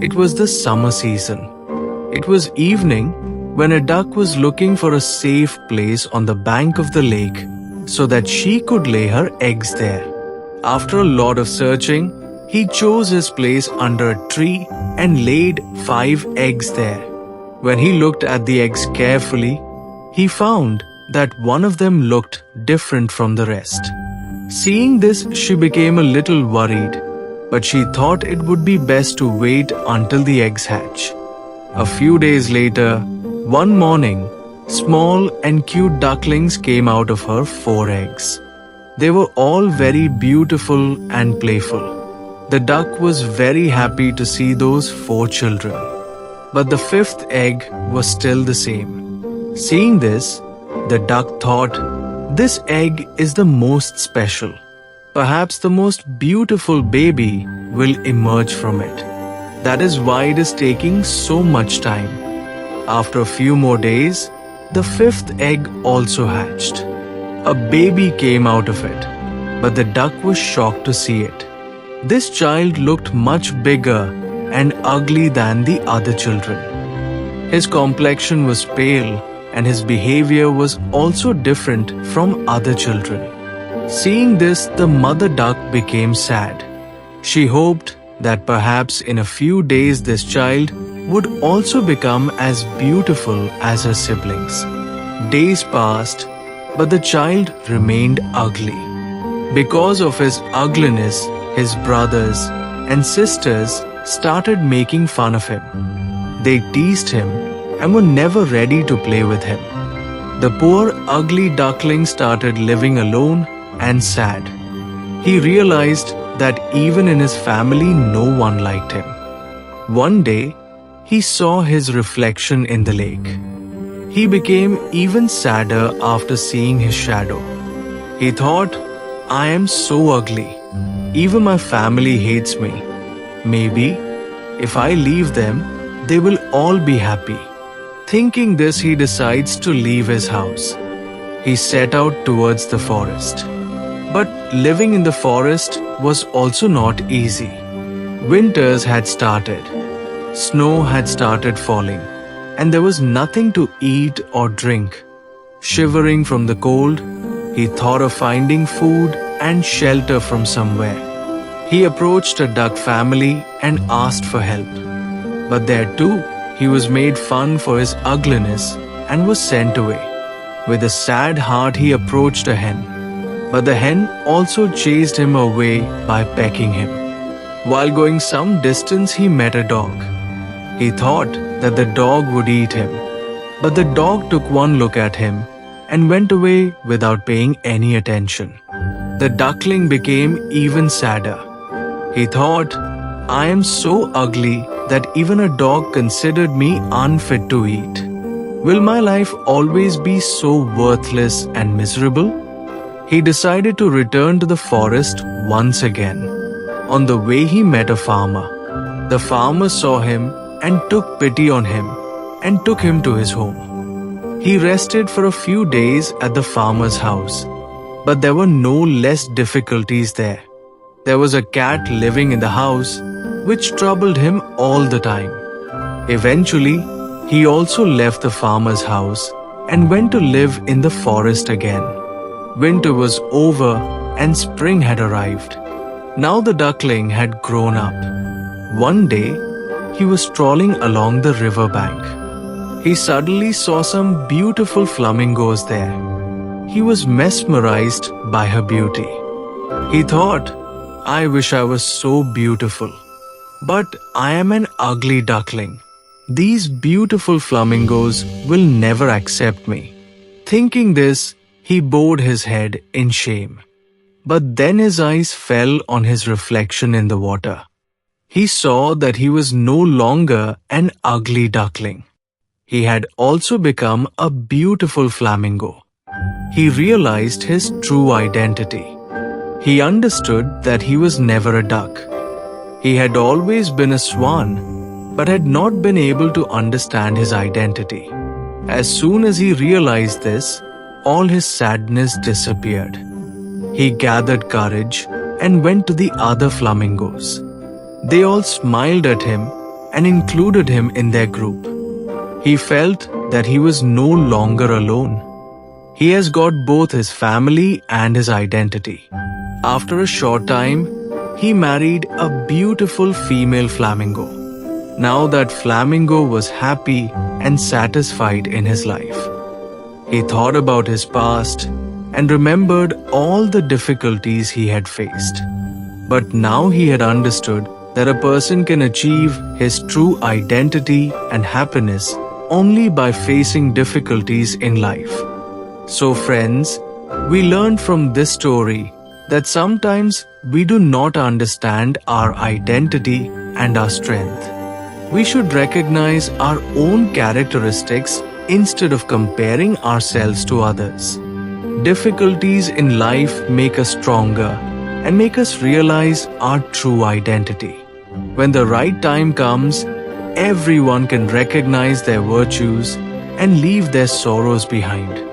It was the summer season. It was evening when a duck was looking for a safe place on the bank of the lake so that she could lay her eggs there. After a lot of searching, he chose his place under a tree and laid 5 eggs there. When he looked at the eggs carefully, he found that one of them looked different from the rest. Seeing this, she became a little worried, but she thought it would be best to wait until the eggs hatch. A few days later, one morning, small and cute ducklings came out of her 4 eggs. They were all very beautiful and playful. The duck was very happy to see those 4 children. But the 5th egg was still the same. Seeing this, the duck thought, "This egg is the most special. Perhaps the most beautiful baby will emerge from it. That is why it is taking so much time." After a few more days, the 5th egg also hatched. A baby came out of it, but the duck was shocked to see it. This child looked much bigger and ugly than the other children. His complexion was pale and his behavior was also different from other children. Seeing this, the mother duck became sad. She hoped that perhaps in a few days this child would also become as beautiful as her siblings. Days passed, but the child remained ugly. Because of his ugliness, his brothers and sisters started making fun of him. They teased him and were never ready to play with him. The poor ugly duckling started living alone and sad. He realized that even in his family no one liked him. One day, he saw his reflection in the lake. He became even sadder after seeing his shadow. He thought, "I am so ugly. Even my family hates me. Maybe, if I leave them, they will all be happy." Thinking this, he decides to leave his house. He set out towards the forest. But living in the forest was also not easy. Winters had started. Snow had started falling, and there was nothing to eat or drink. Shivering from the cold, he thought of finding food and shelter from somewhere. He approached a duck family and asked for help. But there too, he was made fun for his ugliness and was sent away. With a sad heart, he approached a hen. But the hen also chased him away by pecking him. While going some distance, he met a dog. He thought that the dog would eat him, but the dog took one look at him and went away without paying any attention. The duckling became even sadder. He thought, "I am so ugly that even a dog considered me unfit to eat. Will my life always be so worthless and miserable?" He decided to return to the forest once again. On the way, he met a farmer. The farmer saw him and took pity on him and took him to his home. He rested for a few days at the farmer's house, but there were no less difficulties there. There was a cat living in the house, which troubled him all the time. Eventually, he also left the farmer's house and went to live in the forest again. Winter was over and spring had arrived. Now the duckling had grown up. One day, he was strolling along the river bank. He suddenly saw some beautiful flamingos there. He was mesmerized by her beauty. He thought, "I wish I was so beautiful. But I am an ugly duckling. These beautiful flamingos will never accept me." Thinking this, he bowed his head in shame. But then his eyes fell on his reflection in the water. He saw that he was no longer an ugly duckling. He had also become a beautiful flamingo. He realized his true identity. He understood that he was never a duck. He had always been a swan, but had not been able to understand his identity. As soon as he realized this, all his sadness disappeared. He gathered courage and went to the other flamingos. They all smiled at him and included him in their group. He felt that he was no longer alone. He has got both his family and his identity. After a short time, he married a beautiful female flamingo. Now that flamingo was happy and satisfied in his life. He thought about his past and remembered all the difficulties he had faced. But now he had understood that a person can achieve his true identity and happiness only by facing difficulties in life. So friends, we learned from this story that sometimes we do not understand our identity and our strength. We should recognize our own characteristics instead of comparing ourselves to others. Difficulties in life make us stronger and make us realize our true identity. When the right time comes, everyone can recognize their virtues and leave their sorrows behind.